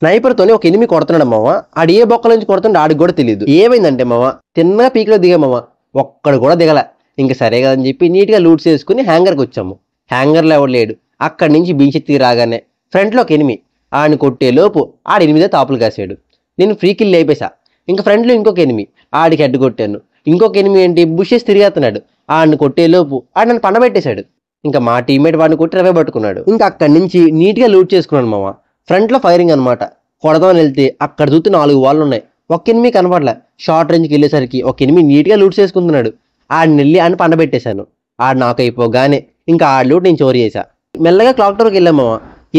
స్నైపర్తోనే ఒక ఎనిమి కొడుతున్నాడు మామ. ఆడు ఏ బొక్కల నుంచి కొడుతుంటే ఆడికి కూడా తెలియదు. ఏమైందంటే మామ తిన్నగా పీక్లో దిగా మామ, ఒక్కడు కూడా దిగల. ఇంక సరే కదని చెప్పి నీట్గా లూట్స్ వేసుకుని హ్యాంగర్కి వచ్చాము. హ్యాంగర్లో ఎవడు లేడు. అక్కడి నుంచి బీచెత్తి రాగానే ఫ్రంట్లో ఒక ఎనిమి. ఆడిని కొట్టే లోపు ఆడు ఎనిమిదే తాపులు కాసాడు. నేను ఫ్రీ కిల్ లేపేశా. ఇంకా ఫ్రంట్లో ఇంకొక ఎనిమి, ఆడికి హెడ్ కొట్టాను. ఇంకొక ఎనిమి ఏంటి బుషెస్ తిరిగేస్తున్నాడు. ఆడిని కొట్టే లోపు ఆడు నన్ను పండబెట్టేశాడు. ఇంకా మా టీమ్మేట్ వాడిని కొట్టి రవే పట్టుకున్నాడు. ఇంకా అక్కడి నుంచి నీట్గా లూట్ చేసుకున్నాను మామ. ఫ్రంట్లో ఫైరింగ్ అనమాట. కొడదామని వెళ్తే అక్కడ చూస్తే 4 వాళ్ళు ఉన్నాయి. ఒక ఎనిమి కనపడలే. షార్ట్ రేంజ్కి వెళ్ళేసరికి ఒక ఎనిమి నీట్గా లూట్ చేసుకుంటున్నాడు. ఆడిని వెళ్ళి ఆడిని పండబెట్టేశాను. ఆడు నాకు అయిపోగానే ఇంకా ఆడి లూట్ నేను చోరీ చేశా. మెల్లగా క్లాక్ టవర్కి వెళ్ళాము.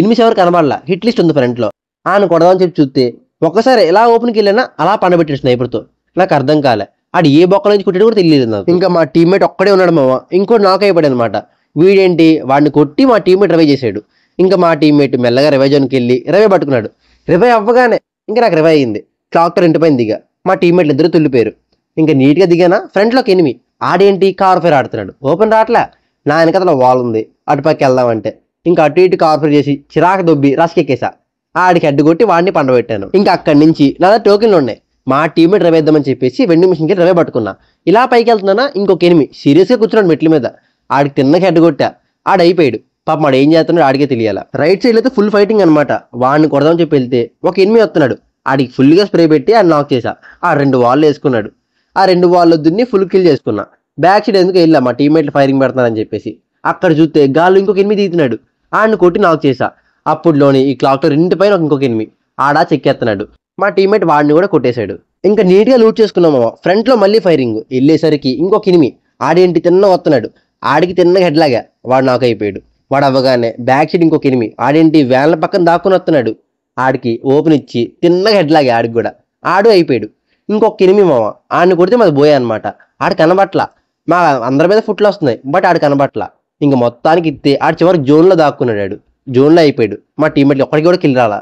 ఎనిమిది ఎవరు కనబడలా. హిట్ లిస్ట్ ఉంది ఫ్రంట్లో. ఆయన కొడదామని చెప్పి చూస్తే ఒక్కసారి ఎలా ఓపెన్కి వెళ్ళినా అలా పండబెట్టాడు స్నైపర్తో. నాకు అర్థం కాలే. ఆడు ఏ బొక్కల నుంచి కొట్టాడు కూడా తెలియదు నాకు. ఇంకా మా టీమ్మేట్ ఒక్కడే ఉన్నాడు మామ. ఇంకోటి నాకు అయిపోయాడు అనమాట. వీడేంటి వాడిని కొట్టి మా టీమ్మేట్ రివైవ్ చేశాడు. ఇంకా మా టీమ్మేట్ మెల్లగా రివైవ్ జోన్కి వెళ్ళి రివైవ్ పట్టుకున్నాడు. రివైవ్ అవ్వగానే ఇంకా నాకు రివైవ్ అయింది. క్లాక్ టవర్ ఇంటిపైన దిగా. మా టీమ్మేట్లు ఇద్దరు తుల్లిపోయారు. ఇంకా నీట్గా దిగానా ఫ్రంట్లోకి ఎనిమి. ఆడేంటి కార్ ఫైర్ ఆడుతున్నాడు. ఓపెన్ రావట్లే. నా వెనకతలో వాల్ ఉంది. అటుపక్కకి వెళ్దామంటే ఇంకా అటు ఇటు కార్ ఫైర్ చేసి చిరాకు దొబ్బి రస్కెక్కేసా. ఆడికి హెడ్ కొట్టి వాడిని పండబెట్టాను. ఇంకా అక్కడి నుంచి నా దగ్గర టోకెన్లు ఉన్నాయి. మా టీమ్మేట్ రివైవ్ ఇద్దామని చెప్పేసి వెండింగ్ మిషన్కి రివైవ్ పట్టుకున్నా. ఇలా పైకి వెళ్తున్నానా ఇంకొక ఎనిమి సీరియస్గా కూర్చున్నాడు మెట్ల మీద. ఆడికి తిన్నగా హెడ్ కొట్టా. ఆడు అయిపోయాడు. పాపం ఆడు ఏం చేస్తున్నాడు ఆడికే తెలియాల. రైట్ సైడ్ అయితే ఫుల్ ఫైటింగ్ అనమాట. వాడిని కొడదామని చెప్పి వెళ్తే ఒక ఎనిమి వస్తున్నాడు. ఆడికి ఫుల్గా స్ప్రే పెట్టి ఆడు నాక్ చేసా. ఆ 2 వాళ్ళు వేసుకున్నాడు. ఆ 2 వాళ్ళు దున్ని ఫుల్ కిల్ చేసుకున్నా. బ్యాక్ సైడ్ ఎందుకు వెళ్ళా మా టీమ్మేట్లు ఫైరింగ్ పెడుతున్నారని చెప్పేసి. అక్కడ చూస్తే గాల్లో ఇంకొక ఎనిమి తీస్తున్నాడు. ఆడిని కొట్టి నాక్ చేసా. అప్పుడులోని ఈ క్లాక్ టవర్ ఇంటిపైన ఇంకొక ఎనిమి ఆడా చెక్కేస్తున్నాడు. మా టీమ్మేట్ వాడిని కూడా కొట్టేశాడు. ఇంకా నీట్గా లూట్ చేసుకున్నాము. ఫ్రంట్లో మళ్ళీ ఫైరింగ్. వెళ్ళేసరికి ఇంకొక ఎనిమి ఆడేంటి తిన్నగా వస్తున్నాడు. ఆడికి తిన్నగా హెడ్ లాగా. వాడు నాకు అయిపోయాడు. వాడు అవ్వగానే బ్యాక్ సైడ్ ఇంకొక ఎనిమి ఆడేంటి వ్యాన్ల పక్కన దాక్కుని వస్తున్నాడు. ఆడికి ఓపెన్ ఇచ్చి తిన్నగా హెడ్ లాగా. ఆడికి కూడా ఆడు అయిపోయాడు. ఇంకొక ఎనిమి మామ. ఆడిని కొడితే మాది పోయా అనమాట. ఆడు కనబట్ల. మా అందరి మీద ఫుట్లు వస్తున్నాయి బట్ ఆడు కనబట్ల. ఇంక మొత్తానికి ఇస్తే ఆడు చివరికి జోన్లో దాక్కున్నాడు. ఆడు జోన్లో అయిపోయాడు. మా టీమ్మేట్లు ఒక్కడికి కూడా కిల్ రాలా.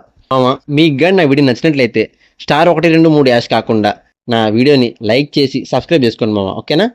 మీకు కానీ నా వీడియో నచ్చినట్లయితే స్టార్ 1 2 3 యాష్ కాకుండా నా వీడియోని లైక్ చేసి సబ్స్క్రైబ్ చేసుకోండి మామ. ఓకేనా?